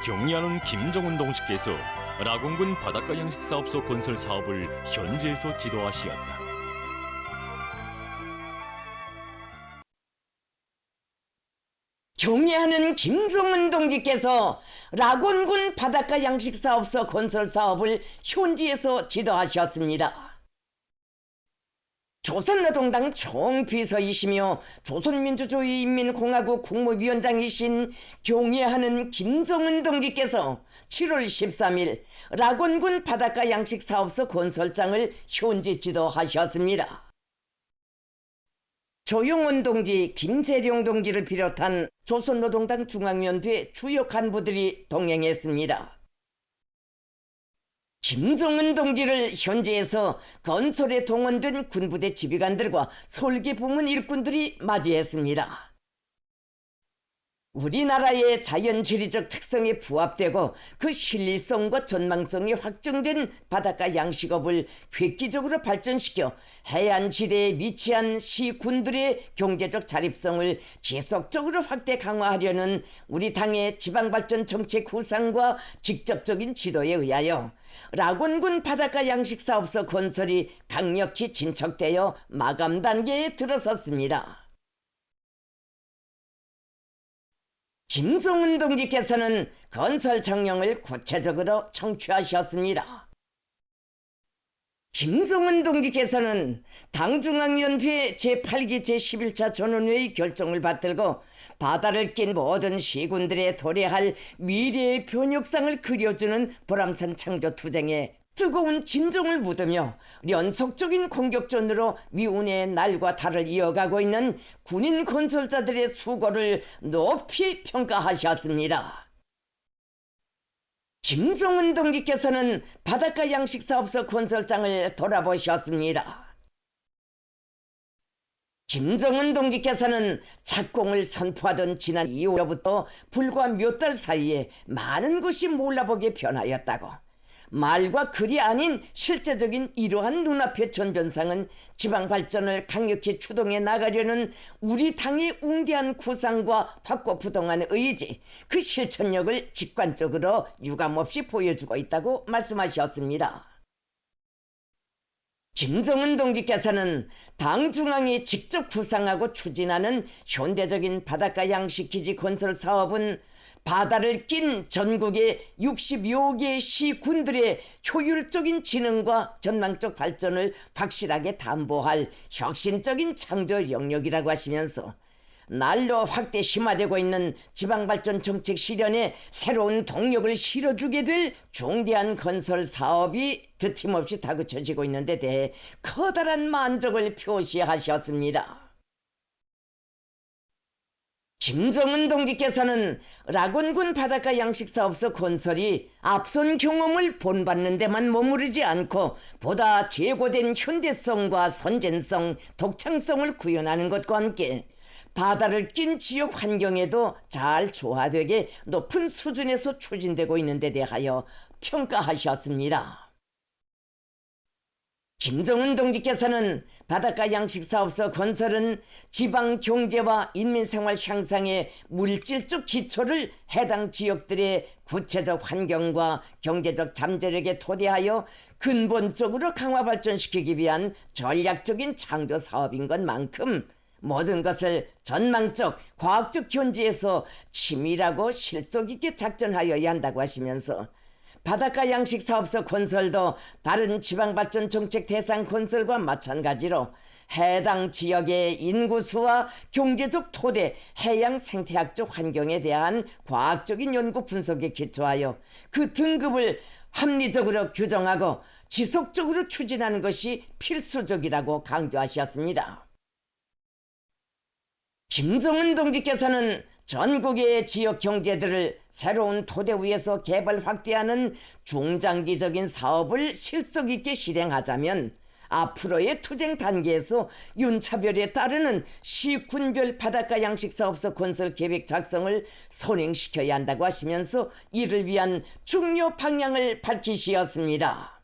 경리하는 김정은 동지께서 라곤군 바닷가 양식사업소 건설 사업을 현지에서 지도하시었다. 경애하는 김정은 동지께서 라곤군 바닷가 양식사업소 건설 사업을 현지에서 지도하셨습니다. 조선노동당 총비서이시며 조선민주주의인민공화국 국무위원장이신 경애하는 김정은 동지께서 7월 13일 라곤군 바닷가 양식사업소 건설장을 현지 지도하셨습니다. 조용원 동지, 김재룡 동지를 비롯한 조선노동당 중앙위원회 주요 간부들이 동행했습니다. 김정은 동지를 현지에서 건설에 동원된 군부대 지휘관들과 설계부문 일꾼들이 맞이했습니다. 우리나라의 자연지리적 특성에 부합되고 그 신리성과 전망성이 확정된 바닷가 양식업을 획기적으로 발전시켜 해안지대에 위치한 시군들의 경제적 자립성을 지속적으로 확대 강화하려는 우리 당의 지방발전 정책 구상과 직접적인 지도에 의하여 라곤군 바닷가 양식사업소 건설이 강력히 진척되어 마감 단계에 들어섰습니다. 김정은 동지께서는 건설 정령을 구체적으로 청취하셨습니다. 김정은 동지께서는 당중앙위원회 제8기 제11차 전원회의 결정을 받들고 바다를 낀 모든 시군들에 도래할 미래의 변혁상을 그려주는 보람찬 창조투쟁에 뜨거운 진정을 묻으며 연속적인 공격전으로 위운의 날과 달을 이어가고 있는 군인 건설자들의 수고를 높이 평가하셨습니다. 김정은 동지께서는 바닷가 양식사업소 건설장을 돌아보셨습니다. 김정은 동지께서는 착공을 선포하던 지난 2월부터 불과 몇 달 사이에 많은 것이 몰라보게 변하였다고, 말과 글이 아닌 실제적인 이러한 눈앞의 전변상은 지방 발전을 강력히 추동해 나가려는 우리 당의 웅대한 구상과 확고부동한 의지, 그 실천력을 직관적으로 유감없이 보여주고 있다고 말씀하셨습니다. 김정은 동지께서는 당 중앙이 직접 구상하고 추진하는 현대적인 바닷가 양식기지 건설 사업은 바다를 낀 전국의 60여 개 시군들의 효율적인 진흥과 전망적 발전을 확실하게 담보할 혁신적인 창조 영역이라고 하시면서 날로 확대 심화되고 있는 지방발전 정책 실현에 새로운 동력을 실어주게 될 중대한 건설 사업이 드팀없이 다그쳐지고 있는 데 대해 커다란 만족을 표시하셨습니다. 김정은 동지께서는 라곤군 바닷가 양식사업소 건설이 앞선 경험을 본받는 데만 머무르지 않고 보다 제고된 현대성과 선진성, 독창성을 구현하는 것과 함께 바다를 낀 지역 환경에도 잘 조화되게 높은 수준에서 추진되고 있는 데 대하여 평가하셨습니다. 김정은 동지께서는 바닷가 양식사업소 건설은 지방 경제와 인민생활 향상의 물질적 기초를 해당 지역들의 구체적 환경과 경제적 잠재력에 토대하여 근본적으로 강화 발전시키기 위한 전략적인 창조 사업인 것만큼 모든 것을 전망적, 과학적 견지에서 치밀하고 실속 있게 작전하여야 한다고 하시면서 바닷가 양식사업소 건설도 다른 지방발전 정책 대상 건설과 마찬가지로 해당 지역의 인구수와 경제적 토대, 해양 생태학적 환경에 대한 과학적인 연구 분석에 기초하여 그 등급을 합리적으로 규정하고 지속적으로 추진하는 것이 필수적이라고 강조하셨습니다. 김정은 동지께서는 전국의 지역 경제들을 새로운 토대 위에서 개발 확대하는 중장기적인 사업을 실속 있게 실행하자면 앞으로의 투쟁 단계에서 윤차별에 따르는 시군별 바닷가 양식사업소 건설 계획 작성을 선행시켜야 한다고 하시면서 이를 위한 중요 방향을 밝히시었습니다.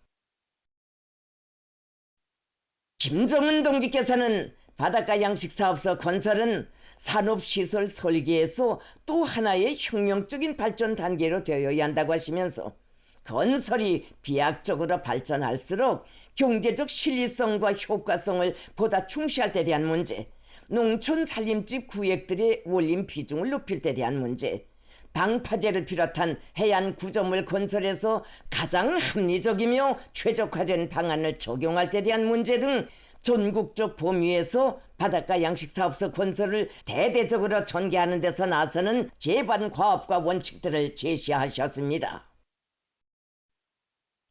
김정은 동지께서는 바닷가 양식사업소 건설은 산업시설 설계에서 또 하나의 혁명적인 발전 단계로 되어야 한다고 하시면서 건설이 비약적으로 발전할수록 경제적 실리성과 효과성을 보다 중시할 때 대한 문제, 농촌 살림집 구획들의 원림 비중을 높일 때 대한 문제, 방파제를 비롯한 해안 구조물 건설에서 가장 합리적이며 최적화된 방안을 적용할 때 대한 문제 등 전국적 범위에서 바닷가 양식사업소 건설을 대대적으로 전개하는 데서 나서는 제반 과업과 원칙들을 제시하셨습니다.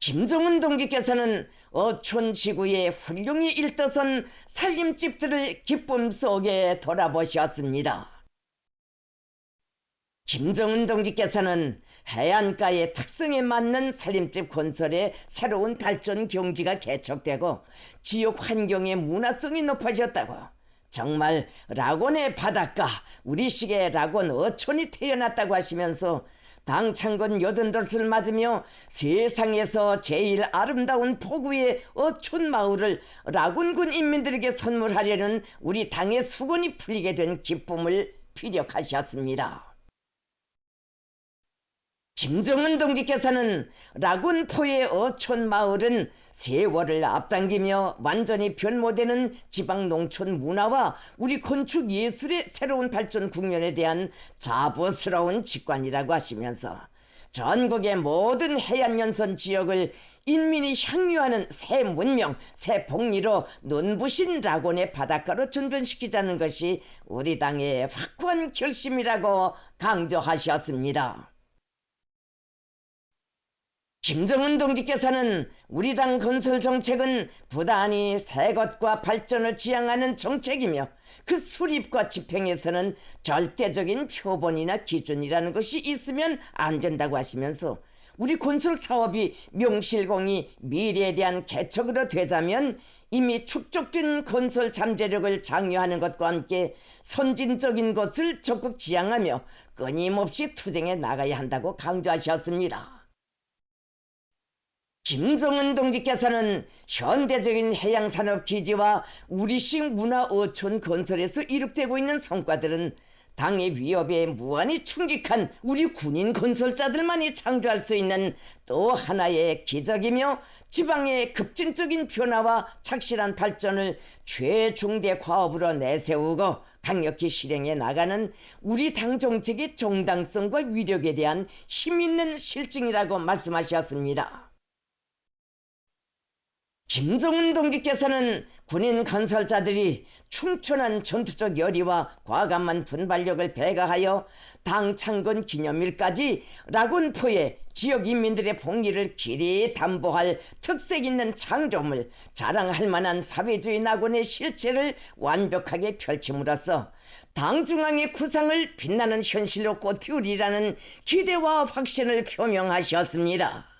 김정은 동지께서는 어촌 지구에 훌륭히 일떠선 살림집들을 기쁨 속에 돌아보셨습니다. 김정은 동지께서는 해안가의 특성에 맞는 살림집 건설에 새로운 발전 경지가 개척되고 지역 환경의 문화성이 높아졌다고, 정말 락원의 바닷가, 우리식의 락원 어촌이 태어났다고 하시면서 당창건 88을 맞으며 세상에서 제일 아름다운 포구의 어촌 마을을 락원군 인민들에게 선물하려는 우리 당의 수건이 풀리게 된 기쁨을 피력하셨습니다. 김정은 동지께서는 락원포의 어촌 마을은 세월을 앞당기며 완전히 변모되는 지방농촌 문화와 우리 건축 예술의 새로운 발전 국면에 대한 자부스러운 직관이라고 하시면서 전국의 모든 해안연선 지역을 인민이 향유하는 새 문명, 새 복리로 눈부신 락원의 바닷가로 전변시키자는 것이 우리 당의 확고한 결심이라고 강조하셨습니다. 김정은 동지께서는 우리 당 건설 정책은 부단히 새 것과 발전을 지향하는 정책이며 그 수립과 집행에서는 절대적인 표본이나 기준이라는 것이 있으면 안 된다고 하시면서 우리 건설 사업이 명실공히 미래에 대한 개척으로 되자면 이미 축적된 건설 잠재력을 장려하는 것과 함께 선진적인 것을 적극 지향하며 끊임없이 투쟁해 나가야 한다고 강조하셨습니다. 김정은 동지께서는 현대적인 해양산업 기지와 우리식 문화 어촌 건설에서 이룩되고 있는 성과들은 당의 위협에 무한히 충직한 우리 군인 건설자들만이 창조할 수 있는 또 하나의 기적이며 지방의 급진적인 변화와 착실한 발전을 최중대 과업으로 내세우고 강력히 실행해 나가는 우리 당 정책의 정당성과 위력에 대한 힘있는 실증이라고 말씀하셨습니다. 김정은 동지께서는 군인 건설자들이 충천한 전투적 열의와 과감한 분발력을 배가하여 당 창건 기념일까지 락원포의 지역 인민들의 복리를 길이 담보할 특색 있는 창조물, 자랑할 만한 사회주의 낙원의 실체를 완벽하게 펼침으로써 당 중앙의 구상을 빛나는 현실로 꽃피우리라는 기대와 확신을 표명하셨습니다.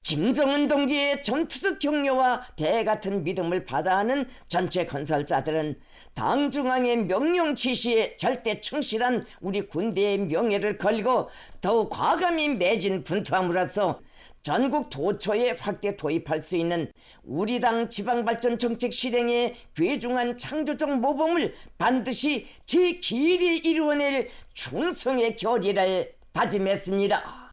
김정은 동지의 전투적 격려와 대같은 믿음을 받아하는 전체 건설자들은 당 중앙의 명령 지시에 절대 충실한 우리 군대의 명예를 걸고 더욱 과감히 매진 분투함으로써 전국 도처에 확대 도입할 수 있는 우리 당 지방발전 정책 실행에 귀중한 창조적 모범을 반드시 제기일에 이루어낼 충성의 결의를 다짐했습니다.